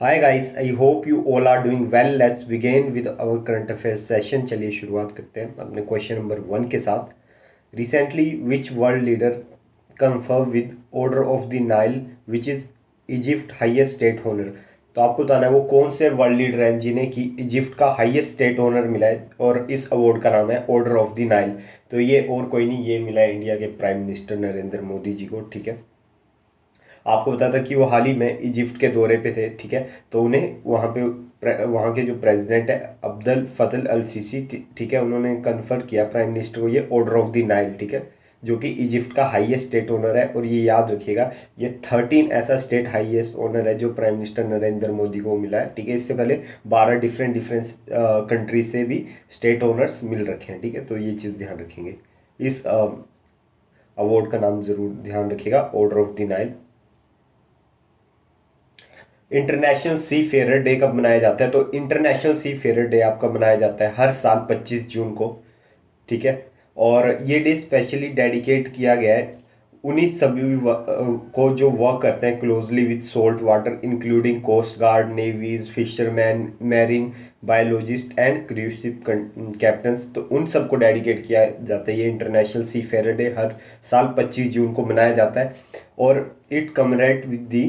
Hi guys, I hope you all are doing well. Let's begin with our current affairs session. चलिए शुरुआत करते हैं अपने question number 1 के साथ। Recently which world leader confirm with order of the Nile which is Egypt highest state honour. तो आपको बताना है वो कौन से वर्ल्ड लीडर हैं जिन्हें कि इजिप्ट का हाईएस्ट स्टेट ऑनर मिला है, और इस अवार्ड का नाम है ऑर्डर ऑफ द नाइल। तो ये और कोई नहीं, ये मिला है इंडिया के प्राइम मिनिस्टर नरेंद्र मोदी जी को। ठीक है, आपको बता था कि वो हाल ही में इजिप्ट के दौरे पे थे। ठीक है, तो उन्हें वहाँ के जो प्रेसिडेंट है अब्दुल फतह अल सीसी, ठीक है, उन्होंने कन्फर किया प्राइम मिनिस्टर को ये ऑर्डर ऑफ द नाइल। ठीक है, जो कि इजिप्ट का हाईएस्ट स्टेट ओनर है। और ये याद रखिएगा, ये 13 ऐसा स्टेट हाईएस्ट ओनर है जो प्राइम मिनिस्टर नरेंद्र मोदी को मिला है। ठीक है, इससे पहले 12 डिफरेंट डिफरेंट कंट्री से भी स्टेट ओनर्स मिल रखे हैं। ठीक है, तो ये चीज़ ध्यान रखेंगे। इस अवार्ड का नाम जरूर ध्यान रखिएगा, order of the Nile. International seafarer day कब मनाया जाता है? तो इंटरनेशनल सी फेयर डे आपका मनाया जाता है हर साल 25 जून को। ठीक है, और ये डे स्पेशली डेडिकेट किया गया है उन्हीं सभी को जो वर्क करते हैं closely with salt water, including coast guard, navies, fisherman, marine biologist and cruise ship captains. तो उन सबको डेडिकेट किया जाता है। ये इंटरनेशनल सी फेयर डे हर साल 25 जून को मनाया जाता है। और इट कमरेट विद दी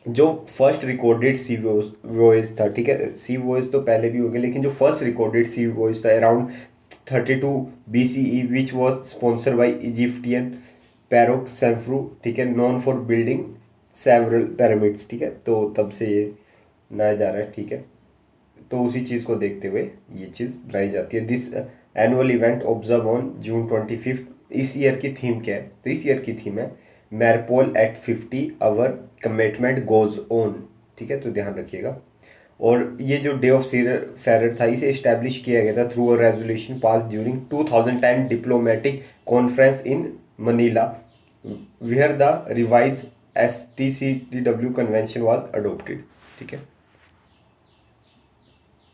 जो फर्स्ट रिकॉर्डेड सी वॉइस था। ठीक है, सी वॉइस तो पहले भी हो गया, लेकिन जो फर्स्ट रिकॉर्डेड सी वॉइस था around 32 BCE which was sponsor by Egyptian pharaoh Sneferu. ठीक है, known for building several pyramids. ठीक है, तो तब से ये बनाया जा रहा है। ठीक है, तो उसी चीज़ को देखते हुए ये चीज़ बनाई जाती है। This annual event observe on June 25। इस ईयर की थीम क्या है? तो इस ईयर की थीम है MARPOL at 50 our commitment goes on. ठीक है, तो ध्यान रखिएगा। और ये जो डे ऑफ फेरर था, इसे इस्टेब्लिश किया गया था through a resolution pass during 2010 diplomatic conference in Manila, where the revise STCTW convention was adopted. ठीक है,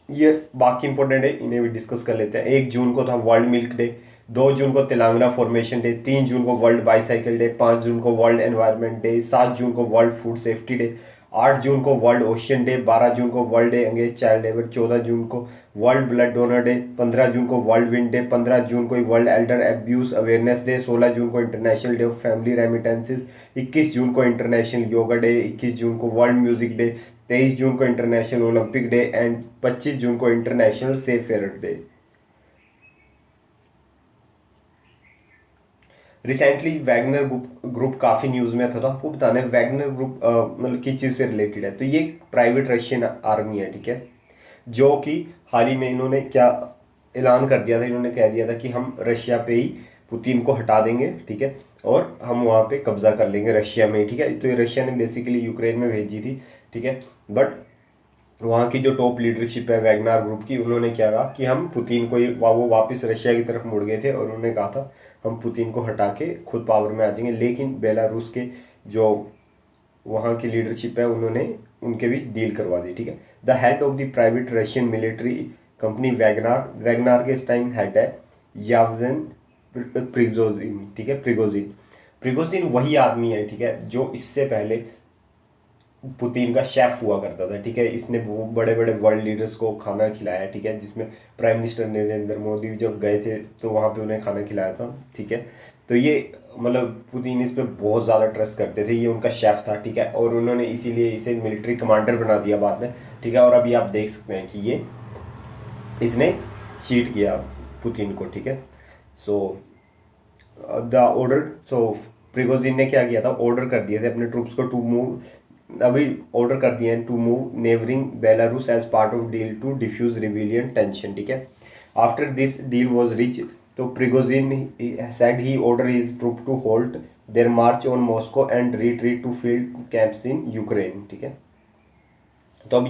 ये बाकी इंपॉर्टेंट है, इन्हें भी डिस्कस कर लेते हैं। 1 जून को था वर्ल्ड मिल्क डे, 2 जून को तेलंगाना फॉर्मेशन डे, 3 जून को वर्ल्ड बाईसाइकिल डे, 5 जून को वर्ल्ड एनवायरनमेंट डे, 7 जून को वर्ल्ड फूड सेफ्टी डे, 8 जून को वर्ल्ड ओशियन डे, 12 जून को world day against child labour, 14 जून को वर्ल्ड ब्लड डोनर डे, 15 जून को वर्ल्ड विंड डे, 15 जून को world Elder abuse awareness day, 16 जून को international day of family remittances, 21 जून को international yoga day, 21 जून को world music day, 23 जून को international Olympic day and 25 जून को international safe air day. Recently Wagner group काफ़ी news में था, तो आपको बताना है वैगनर ग्रुप मतलब किस चीज़ से रिलेटेड है। तो ये प्राइवेट रशियन आर्मी है। ठीक है, जो कि हाल ही में इन्होंने क्या ऐलान कर दिया था, इन्होंने कह दिया था कि हम रशिया पे ही पुतिन को हटा देंगे। ठीक है, और हम वहाँ पे कब्जा कर लेंगे रशिया में। ठीक है, तो ये रशिया ने बेसिकली यूक्रेन में भेजी थी। ठीक है, बट वहाँ की जो टॉप लीडरशिप है वैगनार ग्रुप की, उन्होंने क्या कहा कि हम पुतिन को वो वापस रशिया की तरफ मुड़ गए थे, और उन्होंने कहा था हम पुतिन को हटा के खुद पावर में आ जाएंगे। लेकिन बेलारूस के जो वहाँ की लीडरशिप है उन्होंने उनके बीच डील करवा दी। ठीक है, the head of the private Russian military company Wagner, Wagner के इस टाइम हेड है यावजन प्रिगोजिन। ठीक है, प्रिगोजिन, प्रिगोजिन वही आदमी है, ठीक है, जो इससे पहले पुतिन का शेफ हुआ करता था। ठीक है, इसने वो बड़े बड़े वर्ल्ड लीडर्स को खाना खिलाया। ठीक है, जिसमें प्राइम मिनिस्टर नरेंद्र मोदी जब गए थे तो वहाँ पे उन्हें खाना खिलाया था। ठीक है, तो ये मतलब पुतिन इस पे बहुत ज़्यादा ट्रस्ट करते थे, ये उनका शेफ था। ठीक है, और उन्होंने इसीलिए इसे मिलिट्री कमांडर बना दिया बाद में। ठीक है, और अभी आप देख सकते हैं कि ये इसने चीट किया पुतिन को। ठीक है, so the order, so Prigozhin ने क्या किया था, ऑर्डर कर दिए थे अपने ट्रूप्स को टू मूव, अभी ऑर्डर कर दिए हैं to move neighbouring Belarus as part of deal to defuse rebellion tension. ठीक है, after this deal was reach, तो Prigozhin said he order his troop to hold their march on Moscow and retreat to field camps in Ukraine. ठीक है, तो अब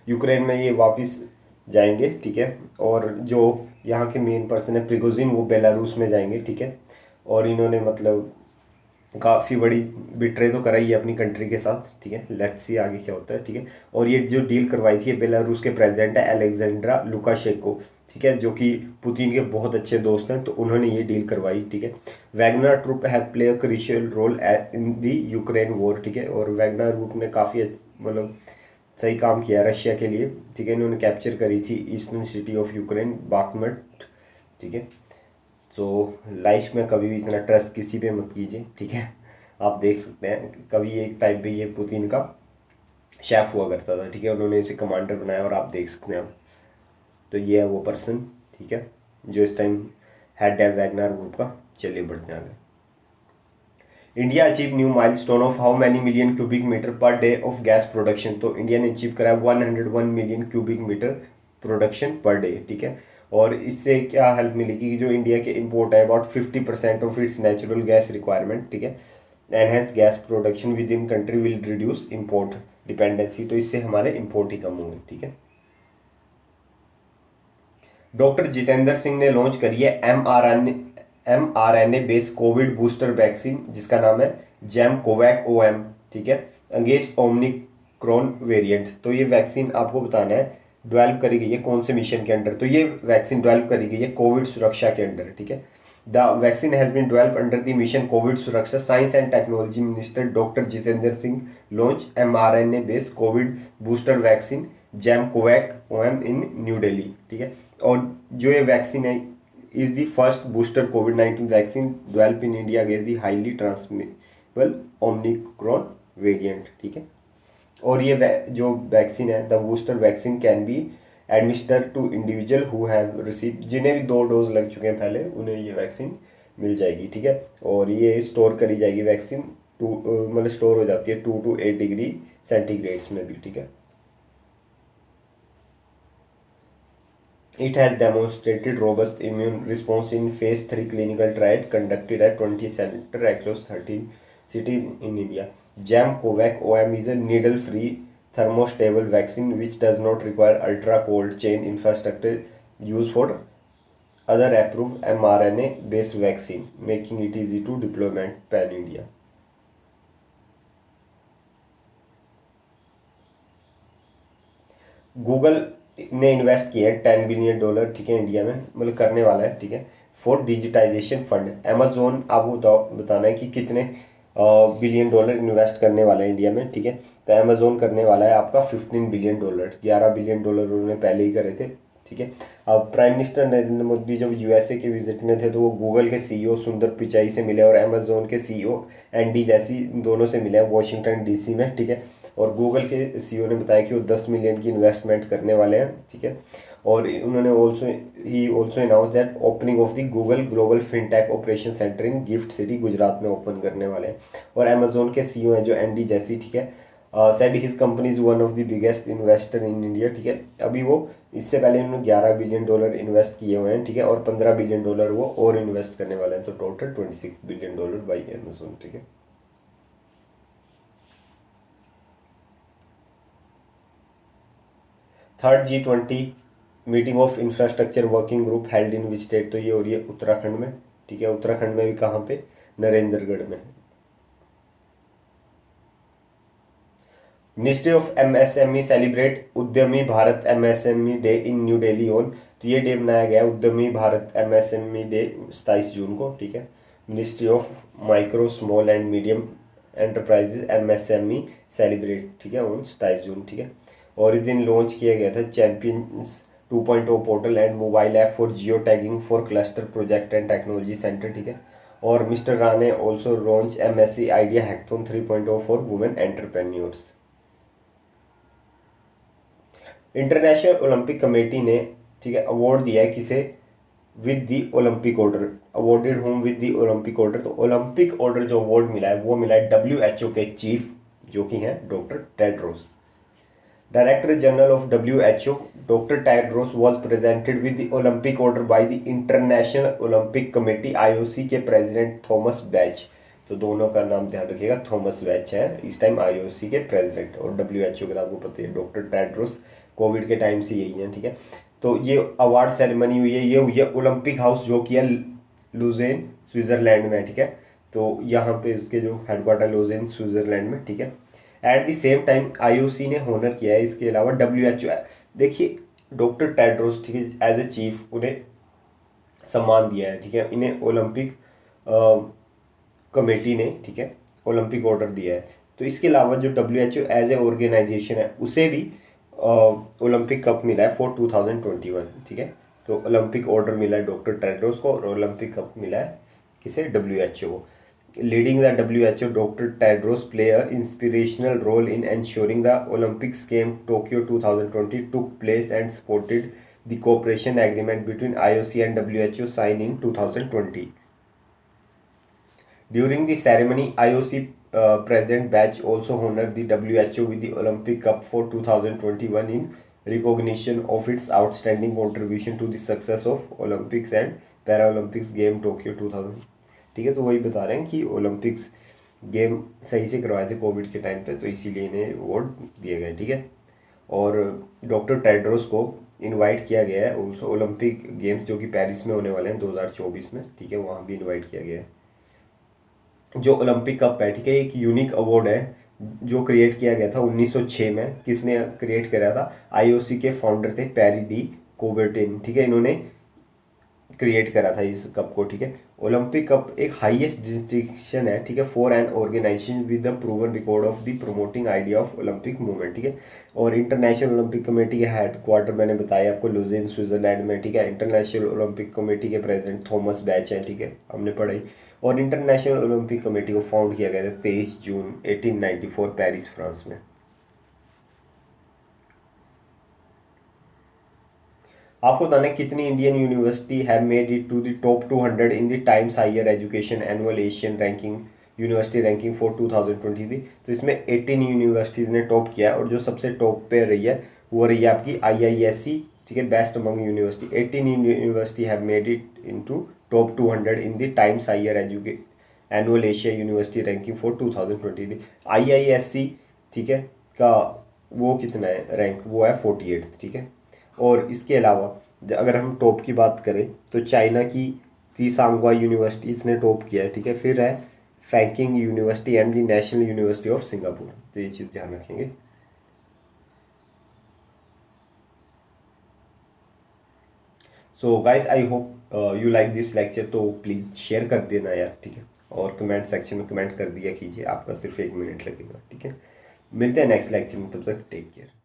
Ukraine में ये वापस जाएंगे। ठीक है, और जो यहाँ के मेन पर्सन है प्रिगोजिन, वो बेलारूस में जाएंगे। ठीक है, और इन्होंने मतलब काफ़ी बड़ी बिट्रे तो करा ही है अपनी कंट्री के साथ। ठीक है, लेट्स सी आगे क्या होता है। ठीक है, और ये जो डील करवाई थी बेलारूस के प्रेसिडेंट है अलेक्जेंड्रा लुकाशेंको। ठीक है, जो कि पुतिन के बहुत अच्छे दोस्त हैं, तो उन्होंने ये डील करवाई। ठीक है, Wagner troop have play a crucial role in the Ukraine war. ठीक है, और वैगनर ग्रुप ने काफ़ी मतलब सही काम किया रशिया के लिए, ठीक है। इन्होंने कैप्चर करी थी ईस्टर्न सिटी ऑफ यूक्रेन बाखमट, ठीक है। सो लाइफ में कभी भी इतना ट्रस्ट किसी पे मत कीजिए, ठीक है। आप देख सकते हैं कभी एक टाइम पे ये पुतिन का शेफ हुआ करता था, ठीक है। उन्होंने इसे कमांडर बनाया और आप देख सकते हैं आप। तो ये है वो पर्सन, ठीक है, जो इस टाइम हेड है वैगनर ग्रुप का। चलिए बढ़ते हैं आगे। India achieve new milestone of how many million cubic metre per day of gas production. तो इंडिया ने अचीव करा 101 million cubic metre production per day, ठीक है। और इससे क्या हेल्प मिलेगी कि जो इंडिया के इंपोर्ट है about 50% of its natural gas requirement, ठीक है। Enhance gas production with in country will reduce import dependency. तो इससे हमारे इंपोर्ट ही कम होंगे, ठीक है। डॉक्टर जितेंद्र सिंह ने लॉन्च करी है mRNA based COVID booster vaccine, जिसका नाम है जैम कोवैक OM, ठीक है, अगेंस्ट ओमिक्रॉन वेरिएंट। तो ये वैक्सीन आपको बताना है डेवलप करी गई है कौन से मिशन के अंडर। तो ये वैक्सीन डेवलप करी गई है कोविड सुरक्षा के अंडर, ठीक है। The vaccine has been develop under the mission COVID Suraksha. Science and technology minister doctor Jitendra Singh launch mRNA based COVID booster vaccine Gemcovac OM in New Delhi, ठीक है। और जो ये वैक्सीन है इज द फर्स्ट बूस्टर कोविड-19 vaccine develop in India against the highly transmittable omicron variant, ठीक है। और ये जो वैक्सीन है the booster vaccine can be administer to individual who have receive, जिन्हें भी 2 डोज लग चुके हैं पहले उन्हें ये वैक्सीन मिल जाएगी, ठीक है। और ये स्टोर करी जाएगी वैक्सीन मतलब स्टोर हो जाती है 2 to 8 डिग्री सेंटीग्रेड्स में भी, ठीक है। It has demonstrated robust immune response in phase 3 clinical trial conducted at 20 centers across 13 cities in India. Jam-Covac OM is a needle-free thermostable vaccine which does not require ultra-cold chain infrastructure used for other approved mRNA-based vaccine, making it easy to deployment pan-India. Google ने invest किया है $10 billion, ठीक है, India में, मतलब करने वाला है, ठीक है, फॉर डिजिटाइजेशन फंड। अमेजोन आपको बताना है कि कितने $1 बिलियन इन्वेस्ट करने वाला है इंडिया में, ठीक है। तो अमेजोन करने वाला है आपका $15 बिलियन, $11 बिलियन उन्होंने पहले ही करे थे, ठीक है। अब प्राइम मिनिस्टर नरेंद्र मोदी जब यूएसए के विजिट में थे तो वो गूगल के सीईओ सुंदर पिचाई से मिले और अमेजोन के सीईओ एंडी जैसी दोनों से मिले वॉशिंगटन डीसी में, ठीक है। और गूगल के सीईओ ने बताया कि वो 10 मिलियन की इन्वेस्टमेंट करने वाले हैं, ठीक है। और उन्होंने also announce that opening of the Google global fintech operation centre in gift city Gujarat में ओपन करने वाले हैं। और अमेजोन के सीईओ हैं जो एंडी जैसी, ठीक है, said his company is one of the biggest investor in India, ठीक है। अभी वो इससे पहले उन्होंने $11 बिलियन इन्वेस्ट किए हुए हैं, ठीक है, और $15 बिलियन वो और इन्वेस्ट करने वाले हैं। तो टोटल $26 बिलियन बाई अमेजोन, ठीक है। Third G20 meeting of infrastructure working group held in which state. तो ये हो रही है उत्तराखंड में, ठीक है। उत्तराखंड में भी कहाँ पे? नरेंद्रगढ़ में। मिनिस्ट्री ऑफ MSME सेलिब्रेट उद्यमी Bharat MSME day in New Delhi on. तो ये डे मनाया गया है उद्यमी भारत MSME डे 27 जून को, ठीक है। Ministry of micro small and medium enterprises MSME celebrate, ठीक है, ऑन 27 जून, ठीक है। और इस दिन लॉन्च किया गया था champions 2.0 portal and mobile app for geo tagging for cluster project and technology centre, ठीक है। और mister Rane also launch MSC idea hackathon 3.0 for women entrepreneurs. International Olympic committee ने, ठीक है, अवार्ड दिया है किसे? With the Olympic order. Awarded home with the Olympic order. तो ओलंपिक ऑर्डर जो अवार्ड मिला है वो मिला है WHO के चीफ जो कि हैं doctor Tedros. Director General of WHO, Dr. Tedros was presented with the Olympic order by the International Olympic Committee IOC के प्रेसिडेंट थॉमस बैच। तो दोनों का नाम ध्यान रखिएगा, थॉमस बैच है इस टाइम IOC के प्रेसिडेंट, और WHO का आपको पता है डॉक्टर टेड्रोस कोविड के टाइम से यही है, ठीक है। तो ये अवार्ड सेरेमनी हुई है, ये हुई है ओलंपिक हाउस जो कि है लुजेन स्विट्जरलैंड में, ठीक है। तो यहाँ पे उसके जो हेडक्वार्टर लुजेन स्विट्जरलैंड में, ठीक है। At the same time IOC ने होनर किया है इसके अलावा WHO। देखिए डॉक्टर टेड्रोस, ठीक है, एज ए चीफ उन्हें सम्मान दिया है, ठीक है। इन्हें ओलंपिक कमेटी ने, ठीक है, ओलंपिक ऑर्डर दिया है। तो इसके अलावा जो WHO एज ए ऑर्गेनाइजेशन है उसे भी ओलंपिक कप मिला है फॉर 2021, ठीक है। तो ओलंपिक ऑर्डर मिला है डॉक्टर टेड्रोस को और ओलंपिक कप मिला है किसे, WHO को। Leading the WHO, doctor Tedros play a inspirational role in ensuring the Olympics game Tokyo 2020 took place and supported the cooperation agreement between IOC and WHO signed in 2020. During the ceremony, IOC President Bach also honored the WHO with the Olympic Cup for 2021 in recognition of its outstanding contribution to the success of Olympics and Paralympics game Tokyo 2000, ठीक है। तो वही बता रहे हैं कि Olympics game सही से करवाए थे कोविड के टाइम पे, तो इसीलिए इन्हें अवार्ड दिए गए, ठीक है। और डॉक्टर टेड्रोस को इनवाइट किया गया है ऑल्सो ओलंपिक गेम्स जो कि पेरिस में होने वाले हैं 2024 में, ठीक है, वहाँ भी इनवाइट किया गया है। जो ओलंपिक कप है, ठीक है, एक यूनिक अवार्ड है जो क्रिएट किया गया था 1906 में। किसने क्रिएट करा था, आईओसी के फाउंडर थे पेरी डी कोबर्टिन, ठीक है, इन्होंने क्रिएट करा था इस कप को, ठीक है। ओलंपिक कप एक हाईएस्ट डिस्टिंक्शन है, ठीक है, for an organisation with the proven record of the promoting idea of Olympic movement, ठीक है। और इंटरनेशनल ओलंपिक कमेटी के हेड क्वार्टर मैंने बताया आपको लुज़ेन स्विट्जरलैंड में, ठीक है। इंटरनेशनल ओलंपिक कमेटी के प्रेसिडेंट थॉमस बैच हैं, ठीक है, हमने पढ़ाई। और इंटरनेशनल ओलंपिक कमेटी को फाउंड किया गया था 23 जून 1894 पेरिस, फ्रांस में। आपको बताना है कितनी Indian university have made it to the top 200 in the Times Higher Education annual Asian ranking university ranking for 2020 थी। तो इसमें 18 यूनिवर्सिटीज़ ने टॉप किया और जो सबसे टॉप पे रही है वो रही है आपकी IISc, ठीक है, best among university. 18 university have made it into top 200 in the Times Higher annual Asia university ranking for 2020। IISc, ठीक है, का वो कितना है रैंक, वो है 48, ठीक है। और इसके अलावा अगर हम टॉप की बात करें तो चाइना की त्सांगवा यूनिवर्सिटी इसने टॉप किया है, ठीक है। फिर है Peking university and the national university of Singapore, तो ये चीज़ ध्यान रखेंगे। So guys I hope you like this lecture, तो प्लीज़ शेयर कर देना यार, ठीक है। और कमेंट सेक्शन में कमेंट कर दिया कीजिए, आपका सिर्फ 1 मिनट लगेगा, ठीक है। मिलते हैं नेक्स्ट लेक्चर में, तब तक टेक केयर।